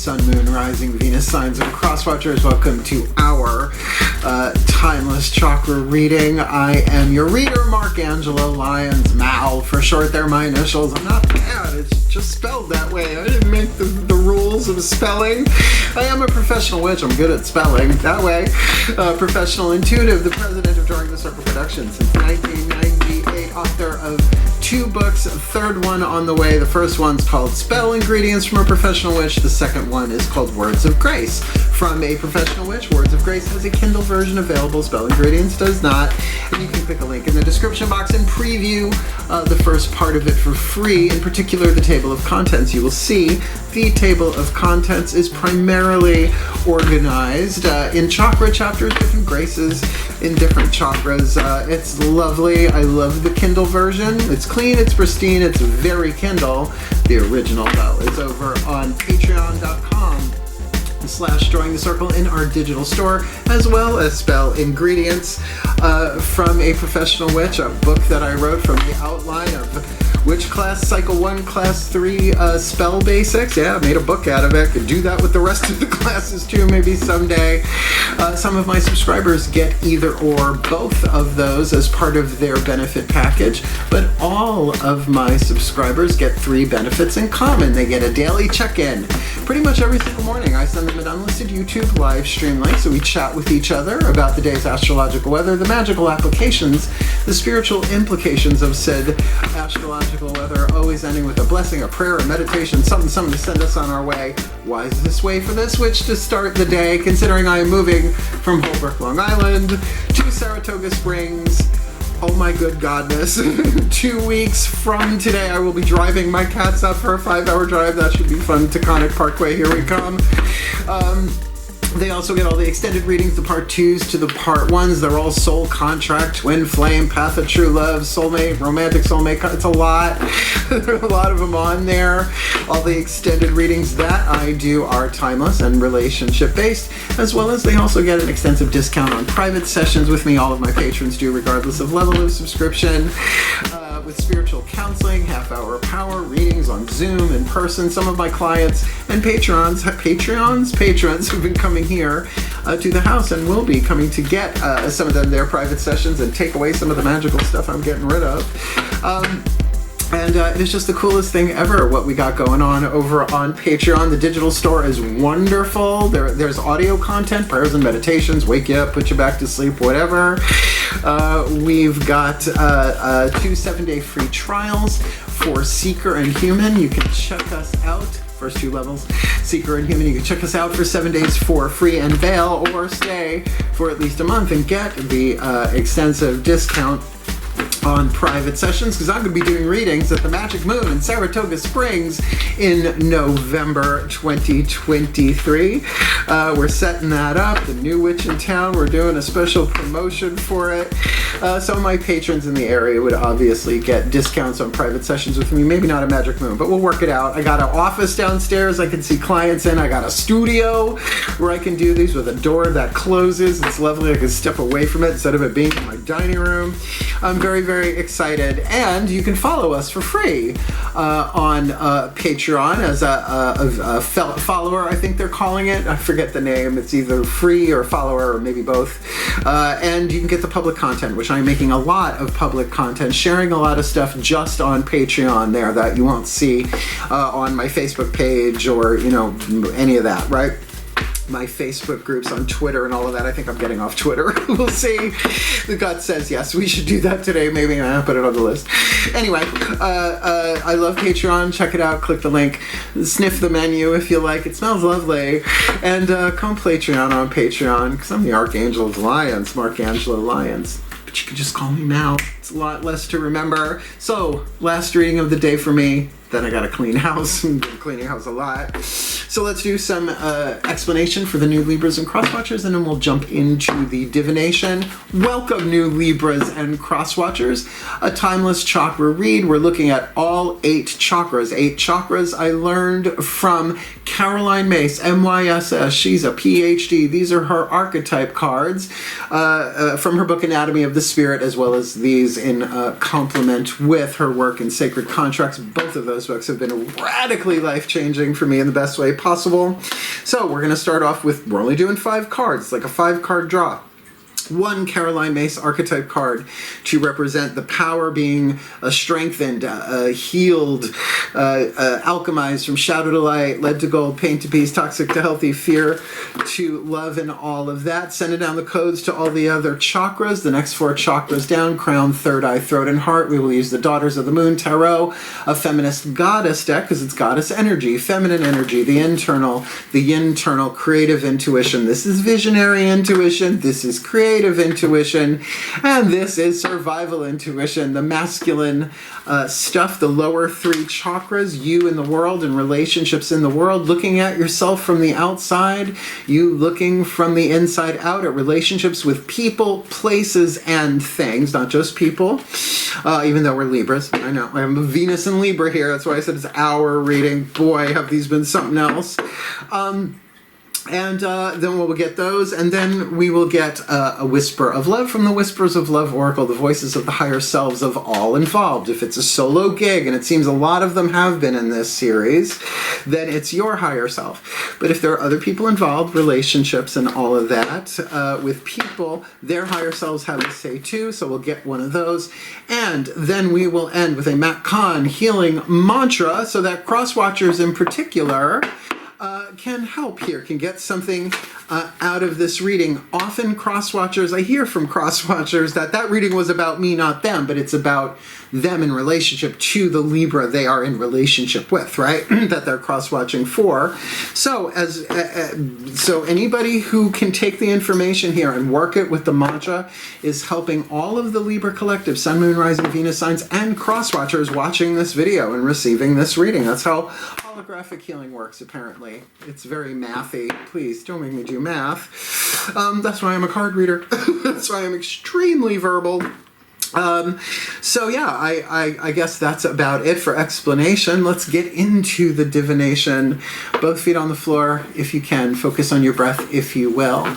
Sun, Moon, Rising, Venus signs and crosswatchers. Welcome to our Timeless Chakra Reading. I am your reader, Angelo, Lyons, Mal for short. They're my initials. I'm not bad. It's just spelled that way. I didn't make the rules of spelling. I am a professional witch. I'm good at spelling that way. Professional intuitive, the president of Drawing the Circle Productions since 1998, author of 2 books, third one on the way. The first one's called Spell Ingredients from a Professional Witch. The second one is called Words of Grace from a Professional Witch. Words of Grace has a Kindle version available. Spell Ingredients does not. And you can click a link in the description box and preview the first part of it for free, in particular the table of contents. You will see the table of contents is primarily organized in chakra chapters, different graces in different chakras. It's lovely. I love the Kindle version. It's clean, it's pristine, it's very Kindle. The original, though, is over on patreon.com/Drawing the Circle in our digital store, as well as Spell Ingredients from a Professional Witch, a book that I wrote from the outline of Witch Class Cycle 1, Class 3 Spell Basics. Yeah, I made a book out of it. Could do that with the rest of the classes too, maybe someday. Some of my subscribers get either or both of those as part of their benefit package, but all of my subscribers get 3 benefits in common. They get a daily check-in. Pretty much every single morning I send them an unlisted YouTube live stream link, so we chat with each other about the day's astrological weather, the magical applications, the spiritual implications of said astrological weather, always ending with a blessing, a prayer, a meditation, something to send us on our way. Why is this way for this witch to start the day, considering I am moving from Holbrook, Long Island to Saratoga Springs? Oh my good godness. 2 weeks from today, I will be driving my cats up for a 5-hour drive. That should be fun. Taconic Parkway, here we come. They also get all the extended readings, the part 2s to the part 1s. They're all soul contract, twin flame, path of true love, soulmate, romantic soulmate. It's a lot. There are a lot of them on there. All the extended readings that I do are timeless and relationship based, as well as they also get an extensive discount on private sessions with me. All of my patrons do, regardless of level of subscription. With spiritual counseling, half-hour power readings on Zoom, in person. Some of my clients and patrons who've been coming here to the house and will be coming to get some of them their private sessions and take away some of the magical stuff I'm getting rid of. And it's just the coolest thing ever, what we got going on over on Patreon. The digital store is wonderful. There's audio content, prayers and meditations, wake you up, put you back to sleep, whatever. We've got 2 7-day free trials for Seeker and Human. You can check us out. First 2 levels, Seeker and Human. You can check us out for 7 days for free and bail, or stay for at least a month and get the extensive discount on private sessions, because I'm going to be doing readings at the Magic Moon in Saratoga Springs in November 2023. We're setting that up. The new witch in town, we're doing a special promotion for it. Some of my patrons in the area would obviously get discounts on private sessions with me. Maybe not a Magic Moon, but we'll work it out. I got an office downstairs I can see clients in. I got a studio where I can do these with a door that closes. It's lovely. I can step away from it instead of it being in my dining room. I'm very, very excited. And you can follow us for free on Patreon as a follower, I think they're calling it. I forget the name. It's either free or follower, or maybe both. And you can get the public content, which I'm making a lot of public content, sharing a lot of stuff just on Patreon there that you won't see on my Facebook page or, any of that, right? My Facebook groups on Twitter and all of that. I think I'm getting off Twitter. We'll see. The gut says yes, we should do that today. Maybe I'll put it on the list. Anyway, I love Patreon. Check it out. Click the link. Sniff the menu if you like. It smells lovely. And come Patreon on Patreon, because I'm the Archangel of Lyons, Angelo Lyons. But you can just call me Mal. It's a lot less to remember. So, last reading of the day for me. Then I got to clean house. I'm cleaning house a lot. So let's do some explanation for the new Libras and Crosswatchers, and then we'll jump into the divination. Welcome, new Libras and Crosswatchers. A Timeless Chakra Read. We're looking at all 8 chakras. 8 chakras I learned from Caroline Myss, MYSS. She's a PhD. These are her archetype cards from her book Anatomy of the Spirit, as well as these is in complement with her work in Sacred Contracts. Both of those books have been radically life-changing for me in the best way possible. So we're going to start off with, we're only doing 5 cards, like a 5-card draw. 1 Caroline Myss archetype card to represent the power being strengthened, healed, alchemized from shadow to light, lead to gold, pain to peace, toxic to healthy, fear to love, and all of that. Sending down the codes to all the other chakras. The next 4 chakras down: crown, third eye, throat, and heart. We will use the Daughters of the Moon Tarot, a feminist goddess deck, because it's goddess energy, feminine energy, the internal creative intuition. This is visionary intuition. This is creative intuition, and this is survival intuition, the masculine stuff, the lower 3 chakras, you in the world and relationships in the world, looking at yourself from the outside, you looking from the inside out at relationships with people, places, and things, not just people, even though we're Libras. I know, I have a Venus and Libra here, that's why I said it's our reading. Boy, have these been something else. And then we'll get those, and then we will get a whisper of love from the Whispers of Love Oracle, the voices of the higher selves of all involved. If it's a solo gig, and it seems a lot of them have been in this series, then it's your higher self. But if there are other people involved, relationships and all of that, with people, their higher selves have a say too, so we'll get one of those. And then we will end with a Matt Kahn healing mantra, so that cross-watchers in particular can help here, can get something out of this reading. Often cross-watchers, I hear from cross-watchers that reading was about me, not them, but it's about them in relationship to the Libra they are in relationship with, right? That they're cross-watching for. So so anybody who can take the information here and work it with the mantra is helping all of the Libra collective, Sun, Moon, Rising, Venus signs, and cross-watchers watching this video and receiving this reading. That's how holographic healing works, apparently. It's very mathy. Please don't make me do math. That's why I'm a card reader. That's why I'm extremely verbal. So yeah, I guess that's about it for explanation. Let's get into the divination. Both feet on the floor, if you can. Focus on your breath, if you will.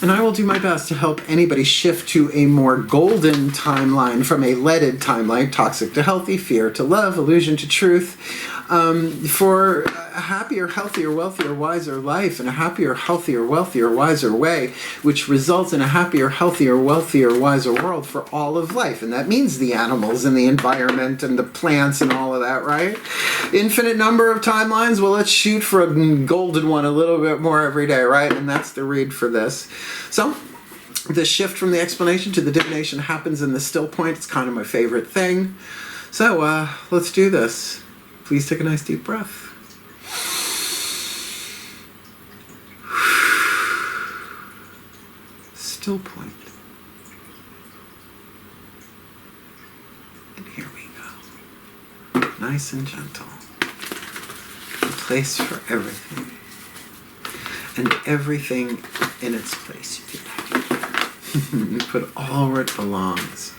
And I will do my best to help anybody shift to a more golden timeline from a leaded timeline, toxic to healthy, fear to love, illusion to truth, for a happier, healthier, wealthier, wiser life, and a happier, healthier, wealthier, wiser way, which results in a happier, healthier, wealthier, wiser world for all of life. And that means the animals and the environment and the plants and all of that, right? Infinite number of timelines. Well, let's shoot for a golden one a little bit more every day, right? And that's the read for this. So the shift from the explanation to the divination happens in the still point. It's kind of my favorite thing. So let's do this. Please take a nice deep breath. Still point. And here we go. Nice and gentle. A place for everything. And everything in its place. You put all where it belongs.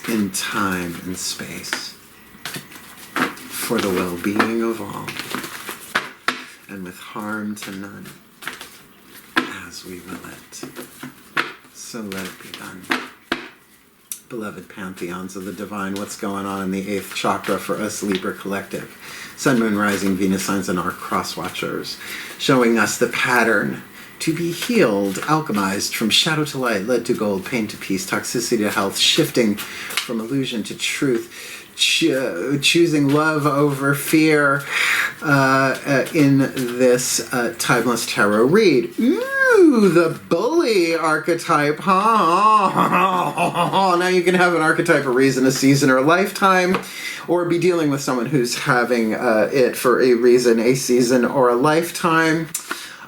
In time and space. For the well-being of all, and with harm to none, as we will it. So let it be done. Beloved pantheons of the divine, what's going on in the 8th chakra for us Libra collective? Sun, Moon, Rising, Venus signs, and our cross-watchers, showing us the pattern to be healed, alchemized from shadow to light, lead to gold, pain to peace, toxicity to health, shifting from illusion to truth, choosing love over fear in this Timeless Tarot Read. Ooh, the bully archetype, huh? Now you can have an archetype, a reason, a season, or a lifetime, or be dealing with someone who's having it for a reason, a season, or a lifetime.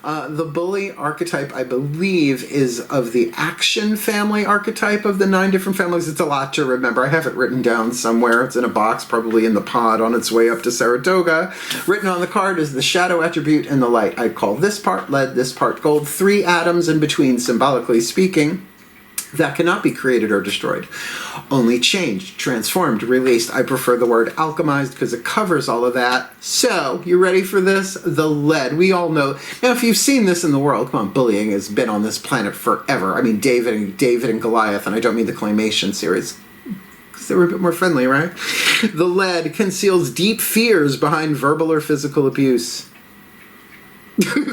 The bully archetype, I believe, is of the action family archetype of the 9 different families. It's a lot to remember. I have it written down somewhere. It's in a box, probably in the pod on its way up to Saratoga. Written on the card is the shadow attribute and the light. I call this part lead, this part gold. 3 atoms in between, symbolically speaking, that cannot be created or destroyed. Only changed, transformed, released. I prefer the word alchemized because it covers all of that. So, you ready for this? The lead. We all know. Now, if you've seen this in the world, come on, bullying has been on this planet forever. I mean, David and Goliath, and I don't mean the claymation series. Because they were a bit more friendly, right? The lead conceals deep fears behind verbal or physical abuse.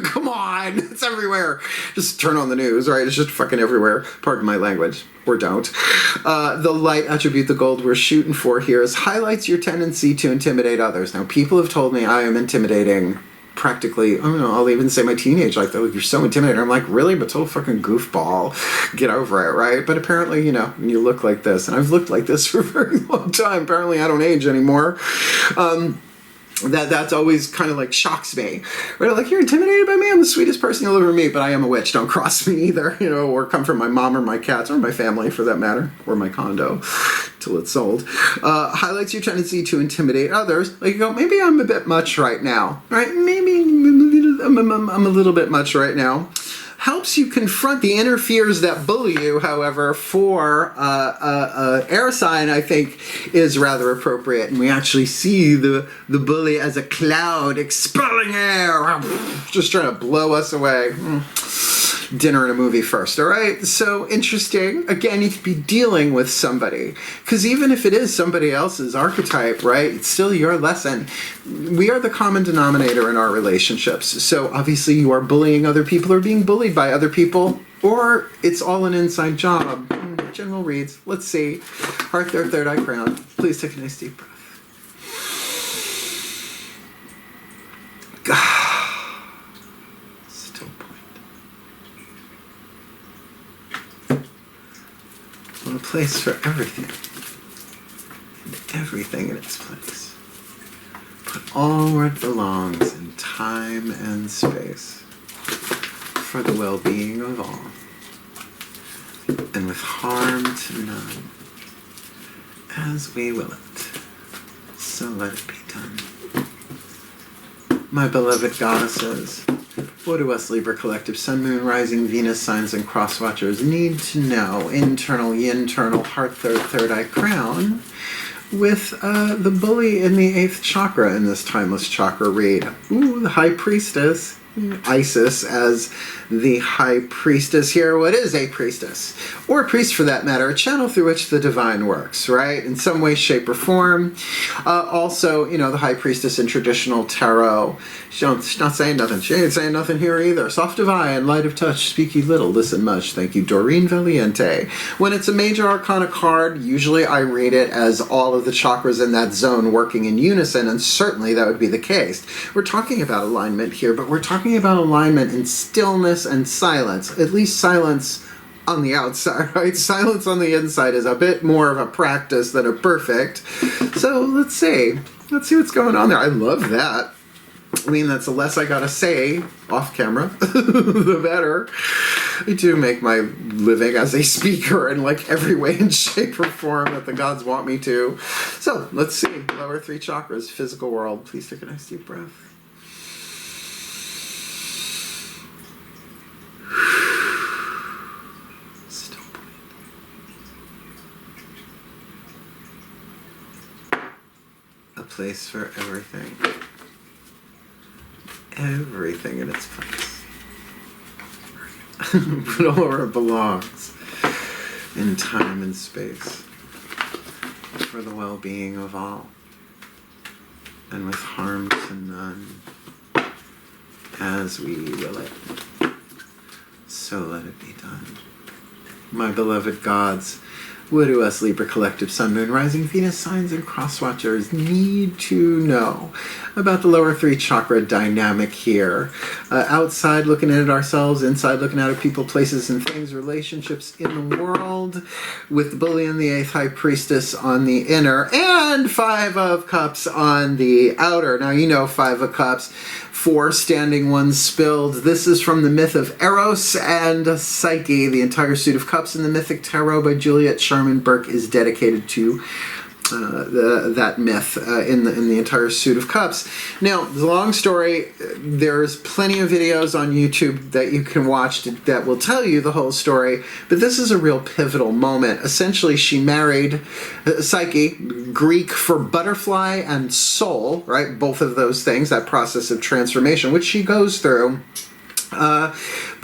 Come on, it's everywhere. Just turn on the news, right? It's just fucking everywhere. Pardon my language, or don't. The light attribute, the gold we're shooting for here, is highlights your tendency to intimidate others. Now, people have told me I am intimidating practically, I don't know, I'll even say my teenage, like, oh, you're so intimidating. I'm like, really? But total fucking goofball. Get over it, right? But apparently, you know, you look like this, and I've looked like this for a very long time. Apparently, I don't age anymore. That's always kind of like shocks me. Right? Like, you're intimidated by me? I'm the sweetest person you'll ever meet, but I am a witch. Don't cross me either, you know, or come from my mom or my cats or my family for that matter, or my condo till it's sold. Highlights your tendency to intimidate others. Like, you go, maybe I'm a bit much right now, right? Maybe I'm a little bit much right now. Helps you confront the inner fears that bully you, however, for air sign, I think, is rather appropriate. And we actually see the bully as a cloud expelling air, just trying to blow us away. Dinner and a movie first, all right? So interesting. Again, you could be dealing with somebody, because even if it is somebody else's archetype, right, it's still your lesson. We are the common denominator in our relationships. So obviously you are bullying other people or being bullied by other people, or it's all an inside job. General reads. Let's see. Heart there, third eye crown. Please take a nice deep breath. Still point. A place for everything, and everything in its place. Put all where it belongs in time and space, for the well-being of all, and with harm to none, as we will it, so let it be done. My beloved goddesses, what do us Libra Collective Sun, Moon, Rising, Venus signs, and cross watchers need to know? Internal, internal, heart, third eye crown, with the bully in the 8th chakra in this Timeless Chakra Read. Ooh, the High Priestess. Isis as the High Priestess here. What is a priestess? Or a priest for that matter, a channel through which the divine works, right? In some way, shape, or form. Also, you know, the High Priestess in traditional tarot, she's not saying nothing. She ain't saying nothing here either. Soft divine, light of touch, speak ye little, listen much. Thank you, Doreen Valiente. When it's a major arcana card, usually I read it as all of the chakras in that zone working in unison, and certainly that would be the case. We're talking about alignment here, but we're talking about alignment in stillness and silence, at least silence on the outside, right? Silence on the inside is a bit more of a practice than a perfect. So let's see what's going on there. I love that. I mean, that's the less I gotta say off camera, the better. I do make my living as a speaker in like every way and shape or form that the gods want me to. So let's see, lower 3 chakras, physical world. Please take a nice deep breath. Place for everything. Everything in its place. Put all where it belongs. In time and space. For the well-being of all. And with harm to none. As we will it. So let it be done. My beloved gods, what do us Libra Collective Sun, Moon, Rising, Venus signs, and cross watchers need to know about the lower 3 chakra dynamic here? Outside looking at it ourselves, inside looking at it people, places, and things, relationships in the world, with the bully and the 8th High Priestess on the inner, and 5 of Cups on the outer. Now you know 5 of Cups, 4 standing, 1 spilled. This is from the myth of Eros and Psyche. The entire suit of cups in the Mythic Tarot by Juliet Sharman Burke is dedicated to that myth in the entire suit of cups. Now, the long story, there's plenty of videos on YouTube that you can watch that will tell you the whole story, but this is a real pivotal moment. Essentially, she married Psyche, Greek for butterfly and soul, right? Both of those things, that process of transformation, which she goes through.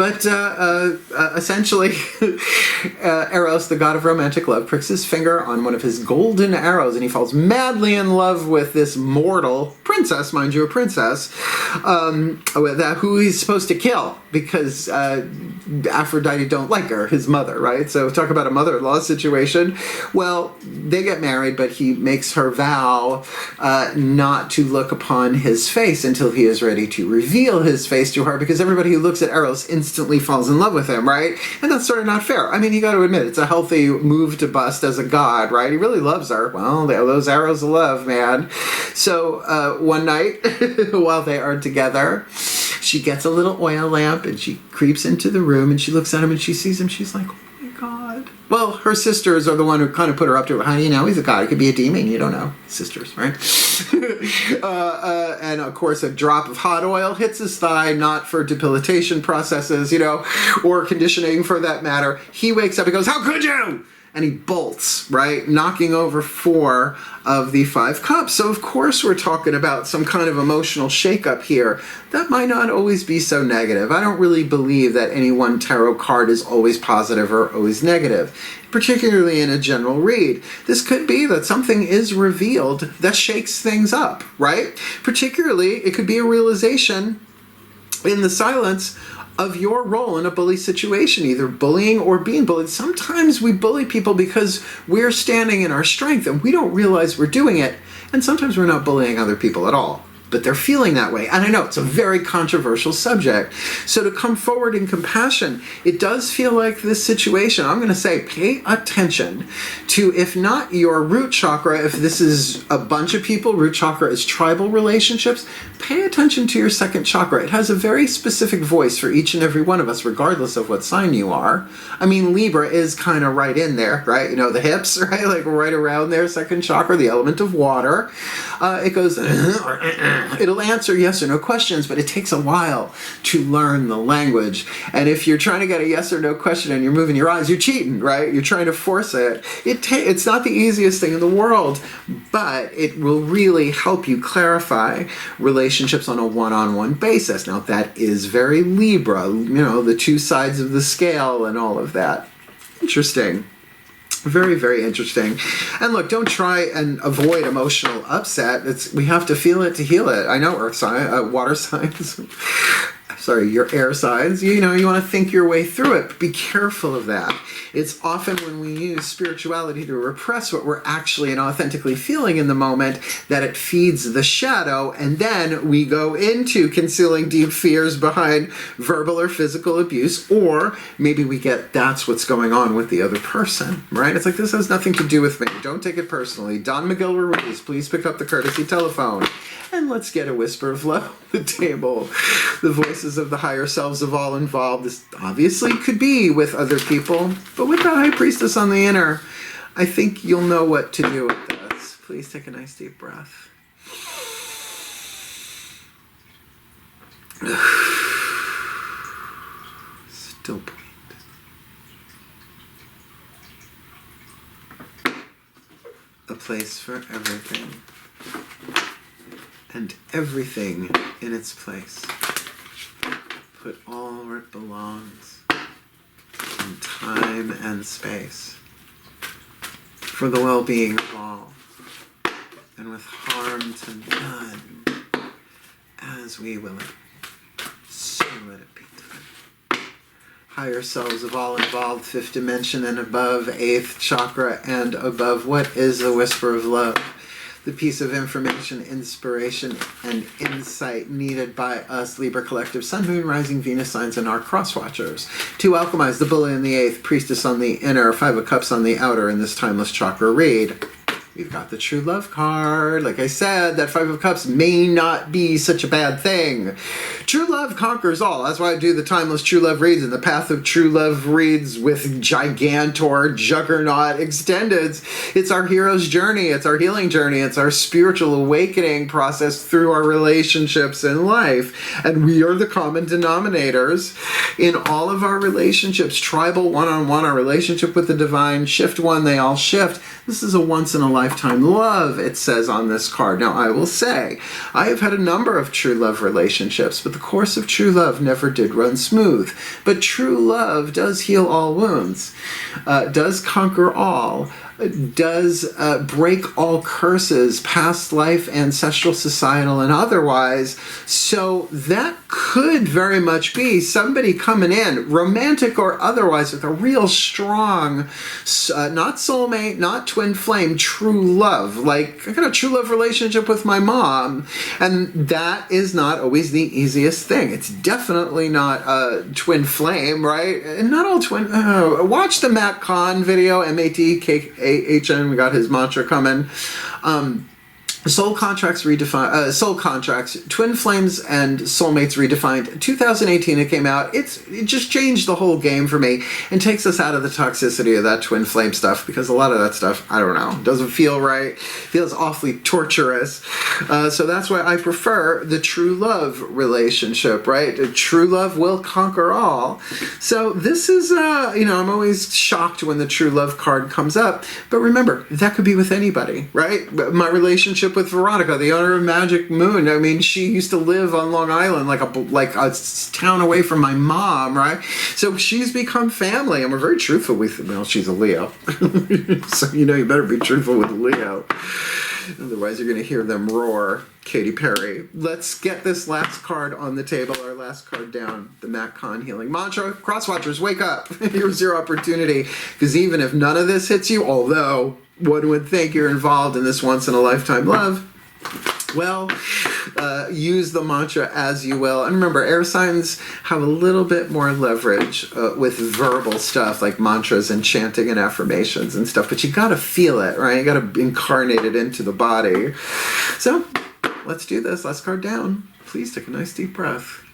But essentially, Eros, the god of romantic love, pricks his finger on one of his golden arrows, and he falls madly in love with this mortal princess, mind you, a princess, who he's supposed to kill because Aphrodite don't like her, his mother, right? So talk about a mother-in-law situation. Well, they get married, but he makes her vow not to look upon his face until he is ready to reveal his face to her, because everybody who looks at Eros instantly falls in love with him, right? And that's sort of not fair. I mean, you got to admit, it's a healthy move to bust as a god, right? He really loves her. Well, those arrows of love, man. So one night, while they are together, she gets a little oil lamp and she creeps into the room and she looks at him and she sees him. She's like, oh my God. Well, her sisters are the one who kind of put her up to it. Honey, you know, he's a god. He could be a demon. You don't know. Sisters, right? And of course, a drop of hot oil hits his thigh, not for debilitation processes, or conditioning for that matter. He wakes up and goes, how could you? And he bolts, right? Knocking over 4 of the 5 cups. So of course we're talking about some kind of emotional shakeup here. That might not always be so negative. I don't really believe that any one tarot card is always positive or always negative, particularly in a general read. This could be that something is revealed that shakes things up, right? Particularly, it could be a realization in the silence of your role in a bully situation, either bullying or being bullied. Sometimes we bully people because we're standing in our strength and we don't realize we're doing it. And sometimes we're not bullying other people at all, but they're feeling that way. And I know it's a very controversial subject. So to come forward in compassion, it does feel like this situation, I'm going to say, pay attention to, if not your root chakra, if this is a bunch of people, root chakra is tribal relationships, pay attention to your second chakra. It has a very specific voice for each and every one of us, regardless of what sign you are. I mean, Libra is kind of right in there, right? The hips, right? Like right around there, second chakra, the element of water. It goes, it'll answer yes or no questions, but it takes a while to learn the language. And if you're trying to get a yes or no question and you're moving your eyes, you're cheating, right? You're trying to force it. It's not the easiest thing in the world, but it will really help you clarify relationships on a one-on-one basis. Now, that is very Libra, the 2 sides of the scale and all of that. Interesting. Very, very interesting. And look, don't try and avoid emotional upset. We have to feel it to heal it. I know earth sign, water signs. Sorry, your air signs. You want to think your way through it, but be careful of that. It's often when we use spirituality to repress what we're actually and authentically feeling in the moment that it feeds the shadow, and then we go into concealing deep fears behind verbal or physical abuse, or maybe we get that's what's going on with the other person, right? It's like, this has nothing to do with me. Don't take it personally. Don Miguel Ruiz, please pick up the courtesy telephone. And let's get a whisper of love at the table. The voices of the higher selves of all involved. This obviously could be with other people, but with that high priestess on the inner, I think you'll know what to do with this. Please take a nice deep breath. Still point. A place for everything. And everything in its place. Put all where it belongs, in time and space, for the well-being of all, and with harm to none, as we will it, so let it be done. Higher selves of all involved, 5th dimension and above, 8th chakra and above, what is the whisper of love? The piece of information, inspiration, and insight needed by us, Libra Collective, Sun, Moon, Rising, Venus signs, and our cross-watchers to alchemize the bully in the 8th, priestess on the inner, 5 of cups on the outer in this timeless chakra read. We've got the True Love card. Like I said, that 5 of Cups may not be such a bad thing. True love conquers all. That's why I do the Timeless True Love Reads and the Path of True Love Reads with Gigantor, Juggernaut, Extendeds. It's our hero's journey. It's our healing journey. It's our spiritual awakening process through our relationships in life. And we are the common denominators in all of our relationships. Tribal, one-on-one, our relationship with the divine. Shift one, they all shift. This is a once-in-a-lifetime lifetime love, it says on this card. Now, I will say, I have had a number of true love relationships, but the course of true love never did run smooth. But true love does heal all wounds, does conquer all, does break all curses, past life, ancestral, societal, and otherwise. So that could very much be somebody coming in, romantic or otherwise, with a real strong, not soulmate, not twin flame, true love. Like, I got a true love relationship with my mom, and that is not always the easiest thing. It's definitely not a twin flame, right? And not all twin... watch the Matt Kahn video, MATKAHN, we got his mantra coming. Soul Contracts Redefined, Soul Contracts, Twin Flames and Soulmates Redefined. 2018 it came out. It just changed the whole game for me and takes us out of the toxicity of that twin flame stuff, because a lot of that stuff, I don't know, doesn't feel right, feels awfully torturous. So that's why I prefer the true love relationship, right? True love will conquer all. So this is, I'm always shocked when the true love card comes up, but remember, that could be with anybody, right? My relationship with Veronica, the owner of Magic Moon. I mean, she used to live on Long Island, like a town away from my mom, right? So she's become family, and we're very truthful with. Well, she's a Leo, so you better be truthful with a Leo. Otherwise, you're going to hear them roar. Katy Perry. Let's get this last card on the table, our last card down, the Matt Kahn Healing Mantra. Crosswatchers, wake up. Here's your opportunity, because even if none of this hits you, although one would think you're involved in this once-in-a-lifetime love, well, use the mantra as you will. And remember, air signs have a little bit more leverage with verbal stuff like mantras and chanting and affirmations and stuff, but you gotta feel it, right? You gotta incarnate it into the body. So let's do this. Last card down. Please take a nice deep breath.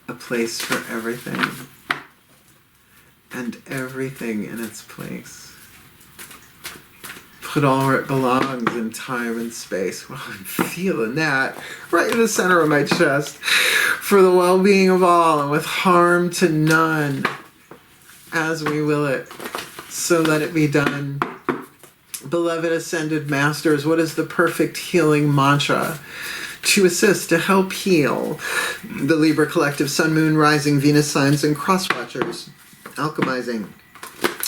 A place for everything, and everything in its place. Put all where it belongs in time and space. Well, I'm feeling that right in the center of my chest, for the well-being of all and with harm to none, as we will it, so let it be done. Beloved Ascended Masters, what is the perfect healing mantra to assist, to help heal the Libra Collective, Sun, Moon, Rising, Venus signs, and crosswatchers, alchemizing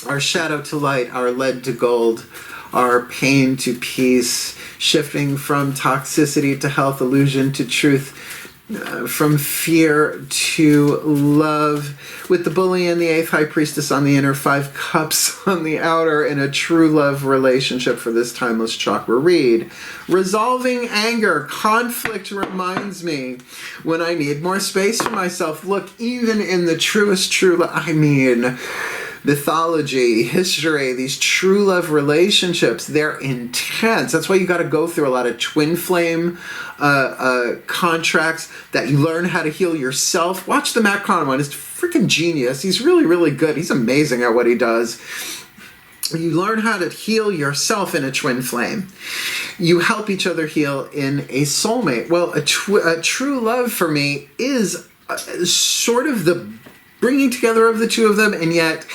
our shadow to light, our lead to gold, our pain to peace, shifting from toxicity to health, illusion to truth, from fear to love, with the bully and the 8th High Priestess on the inner, 5 cups on the outer, in a true love relationship for this Timeless Chakra Read. Resolving anger, conflict reminds me when I need more space for myself. Look, even in the truest true love, mythology, history, these true love relationships, they're intense. That's why you got to go through a lot of twin flame contracts, that you learn how to heal yourself. Watch the Matt Kahn one. It's freaking genius. He's really, really good. He's amazing at what he does. You learn how to heal yourself in a twin flame. You help each other heal in a soulmate. Well, a true love for me is sort of the bringing together of the two of them, and yet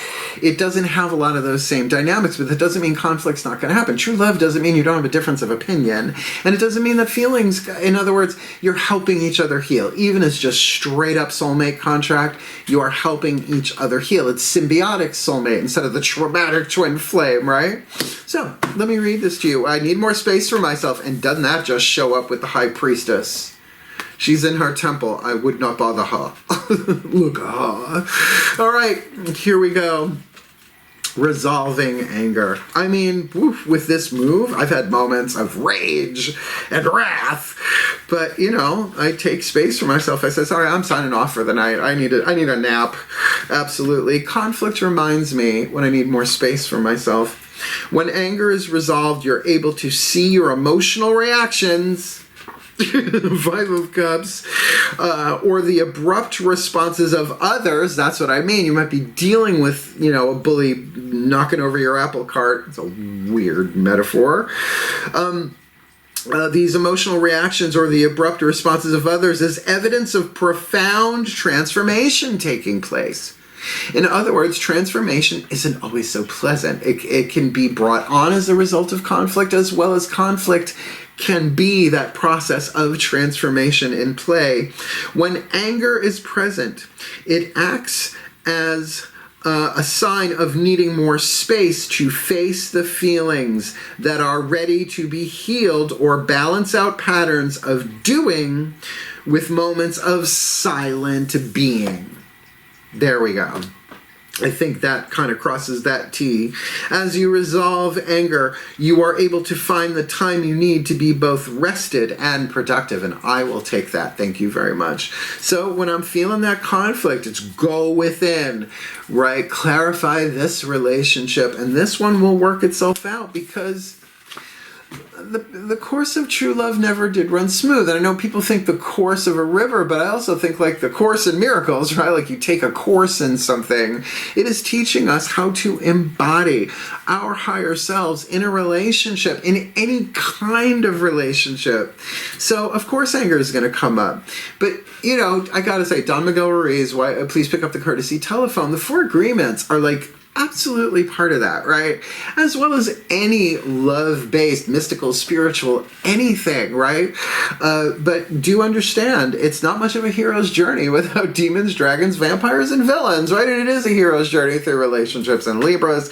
it doesn't have a lot of those same dynamics, but that doesn't mean conflict's not going to happen. True love doesn't mean you don't have a difference of opinion, and it doesn't mean that feelings, in other words, you're helping each other heal. Even as just straight up soulmate contract, you are helping each other heal. It's symbiotic soulmate instead of the traumatic twin flame, right? So let me read this to you. I need more space for myself, and doesn't that just show up with the High Priestess? She's in her temple. I would not bother her. Look at her. All right, here we go. Resolving anger. I mean, with this move, I've had moments of rage and wrath, but I take space for myself. I say, sorry, I'm signing off for the night. I need a nap. Absolutely. Conflict reminds me when I need more space for myself. When anger is resolved, you're able to see your emotional reactions, 5 of Cups, or the abrupt responses of others. That's what I mean. You might be dealing with, a bully knocking over your apple cart. It's a weird metaphor. these emotional reactions or the abrupt responses of others as evidence of profound transformation taking place. In other words, transformation isn't always so pleasant. It can be brought on as a result of conflict, as well as conflict can be that process of transformation in play. When anger is present, it acts as a sign of needing more space to face the feelings that are ready to be healed, or balance out patterns of doing with moments of silent being. There we go. I think that kind of crosses that T. As you resolve anger, you are able to find the time you need to be both rested and productive, and I will take that. Thank you very much. So when I'm feeling that conflict, it's go within, right? Clarify this relationship, and this one will work itself out, because the course of true love never did run smooth. And I know people think the course of a river, but I also think like the Course in Miracles, right? Like you take a course in something. It is teaching us how to embody our higher selves in a relationship, in any kind of relationship. So of course anger is going to come up. But, you know, I got to say, Don Miguel Ruiz, please pick up the courtesy telephone. The 4 agreements are like absolutely part of that, right? As well as any love-based, mystical, spiritual, anything, right? But do understand, it's not much of a hero's journey without demons, dragons, vampires, and villains, right? And it is a hero's journey through relationships and Libras,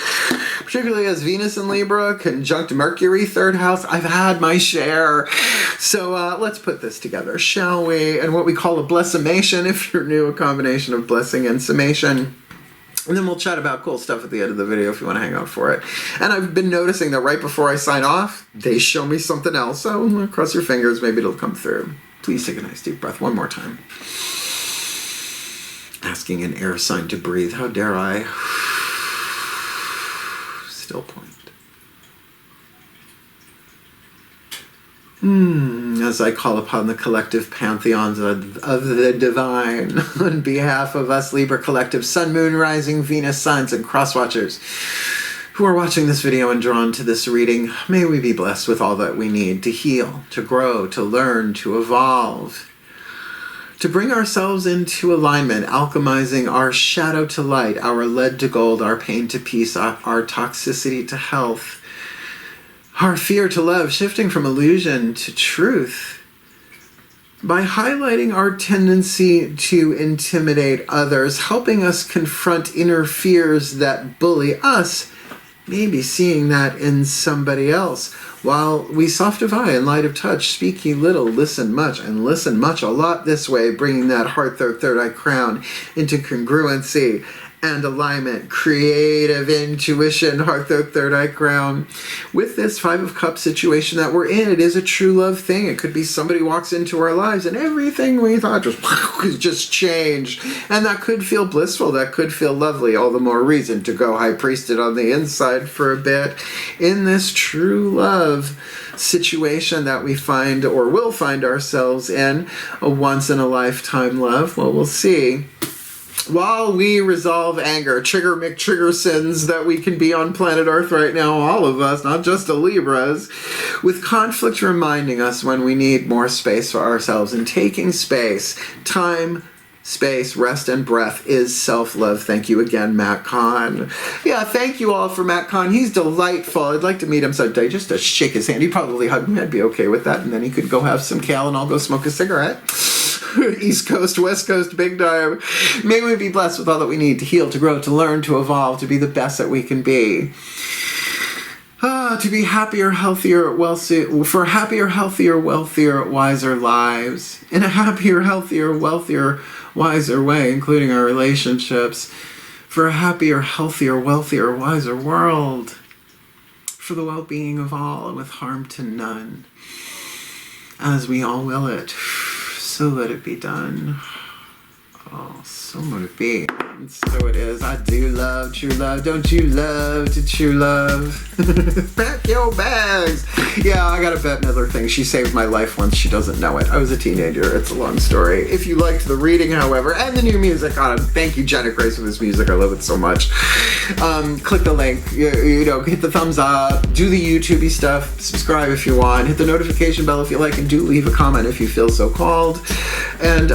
particularly as Venus in Libra, conjunct Mercury, 3rd house. I've had my share. So let's put this together, shall we? And what we call a blessimation, if you're new, a combination of blessing and summation. And then we'll chat about cool stuff at the end of the video if you want to hang out for it. And I've been noticing that right before I sign off, they show me something else. So cross your fingers, maybe it'll come through. Please take a nice deep breath one more time. Asking an air sign to breathe. How dare I? Still point. As I call upon the collective pantheons of the divine on behalf of us Libra collective Sun, Moon, Rising, Venus, Signs, and Crosswatchers who are watching this video and drawn to this reading, may we be blessed with all that we need to heal, to grow, to learn, to evolve, to bring ourselves into alignment, alchemizing our shadow to light, our lead to gold, our pain to peace, our toxicity to health, our fear to love, shifting from illusion to truth, by highlighting our tendency to intimidate others, helping us confront inner fears that bully us, maybe seeing that in somebody else, while we soft of eye and light of touch, speak ye little, listen much, and listen much a lot this way, bringing that heart, third eye crown into congruency and alignment, creative intuition, heart, third eye crown. With this 5 of Cups situation that we're in, it is a true love thing. It could be somebody walks into our lives and everything we thought just changed. And that could feel blissful. That could feel lovely. All the more reason to go high priested on the inside for a bit in this true love situation that we find or will find ourselves in, a once in a lifetime love. Well, we'll see. While we resolve anger, trigger sins that we can be on planet Earth right now, all of us, not just the Libras, with conflict reminding us when we need more space for ourselves, and taking space, time, space, rest, and breath is self-love. Thank you again, Matt Kahn. Yeah, thank you all for Matt Kahn. He's delightful. I'd like to meet him someday just to shake his hand. He'd probably hug me. I'd be okay with that. And then he could go have some kale and I'll go smoke a cigarette. East Coast, West Coast, big time. May we be blessed with all that we need to heal, to grow, to learn, to evolve, to be the best that we can be. To be happier, healthier, for happier, healthier, wealthier, wiser lives. In a happier, healthier, wealthier, wiser way, including our relationships. For a happier, healthier, wealthier, wiser world. For the well-being of all and with harm to none. As we all will it. So let it be done. Oh, so motivating. So it is. I do love true love. Don't you love to true love? Pack your bags. Yeah, I got a Bette Midler thing. She saved my life once. She doesn't know it. I was a teenager. It's a long story. If you liked the reading, however, and the new music, thank you, Jenna Grace, for this music. I love it so much. Click the link. You know, hit the thumbs up. Do the YouTube-y stuff. Subscribe if you want. Hit the notification bell if you like, and do leave a comment if you feel so called. And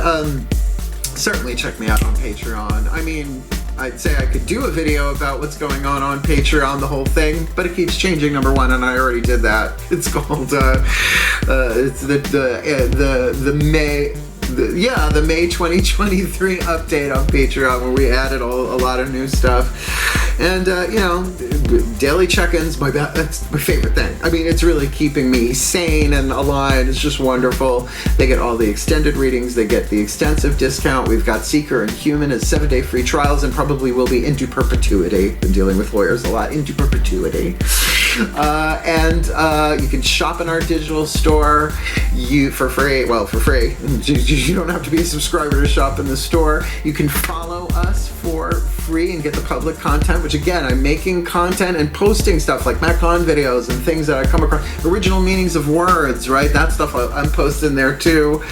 certainly check me out on Patreon. I mean, I'd say I could do a video about what's going on Patreon, the whole thing, but it keeps changing, number one, and I already did that. It's called it's the May 2023 update on Patreon, where we added a lot of new stuff. And you know, daily check-ins, that's my favorite thing. I mean, it's really keeping me sane and aligned. It's just wonderful. They get all the extended readings. They get the extensive discount. We've got Seeker and Human as 7-day free trials, and probably will be into perpetuity. Been dealing with lawyers a lot. Into perpetuity. And you can shop in our digital store for free. Well, for free. You don't have to be a subscriber to shop in the store. You can follow us for free and get the public content, which again, I'm making content and posting stuff like MacCon videos and things that I come across, original meanings of words, right? That stuff I'm posting there too.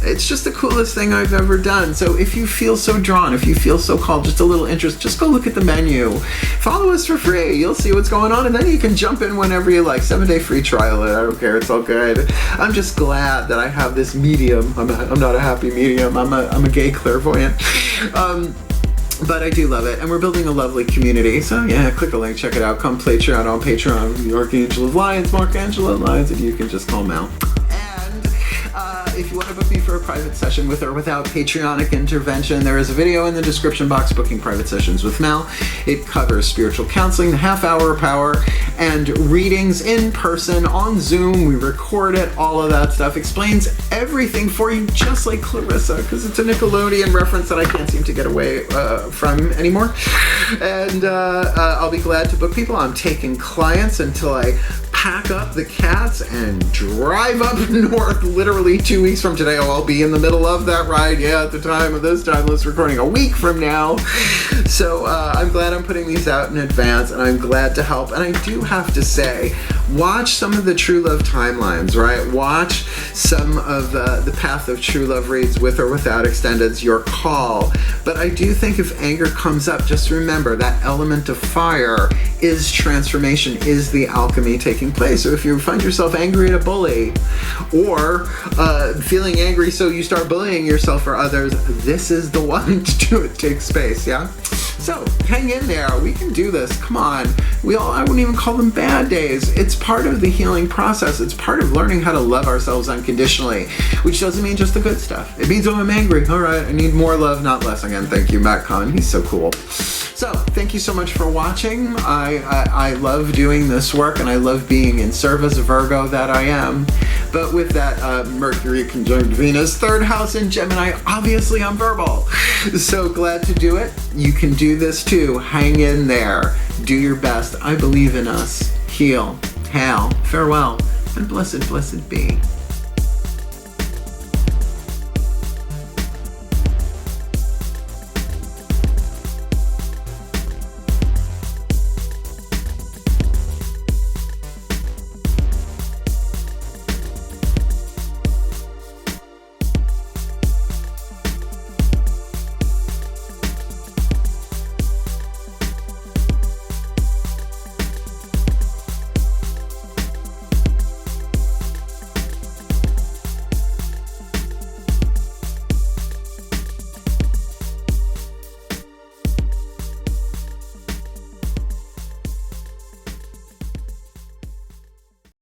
It's just the coolest thing I've ever done. So if you feel so drawn, if you feel so called, just a little interest, just go look at the menu. Follow us for free. You'll see what's going on, and then you can jump in whenever you like. 7-day free trial. I don't care. It's all good. I'm just glad that I have this medium. I'm not a happy medium. I'm a gay clairvoyant. But I do love it, and we're building a lovely community. So yeah, click the link, check it out. Come play Patreon on Patreon. The Archangel of Lyons, Mark Angelo of Lyons, and you can just call Mel. If you want to book me for a private session with or without Patreonic intervention, there is a video in the description box, Booking Private Sessions with Mel. It covers spiritual counseling, the half-hour power, and readings in person on Zoom. We record it, all of that stuff. Explains everything for you, just like Clarissa, because it's a Nickelodeon reference that I can't seem to get away from anymore. And I'll be glad to book people. I'm taking clients until I pack up the cats and drive up north. Literally 2 weeks from today, I'll be in the middle of that ride. Yeah, at the time of this timeless recording, a week from now. So I'm glad I'm putting these out in advance, and I'm glad to help. And I do have to say, watch some of the True Love timelines, right? Watch some of the Path of True Love reads with or without extendeds, your call. But I do think if anger comes up, just remember that element of fire is transformation, is the alchemy taking place. So if you find yourself angry at a bully, or feeling angry so you start bullying yourself or others, this is the one to do it. Take space, yeah? So hang in there. We can do this. Come on. I wouldn't even call them bad days. It's part of the healing process. It's part of learning how to love ourselves unconditionally, which doesn't mean just the good stuff. It means, oh, I'm angry. All right, I need more love, not less. Again, thank you, Matt Kahn. He's so cool. So thank you so much for watching. I love doing this work, and I love being in service, Virgo that I am. But with that Mercury conjunct Venus, third house in Gemini, obviously I'm verbal. So glad to do it. You can do this too. Hang in there. Do your best. I believe in us. Heal. Hail. Farewell. And blessed, blessed be.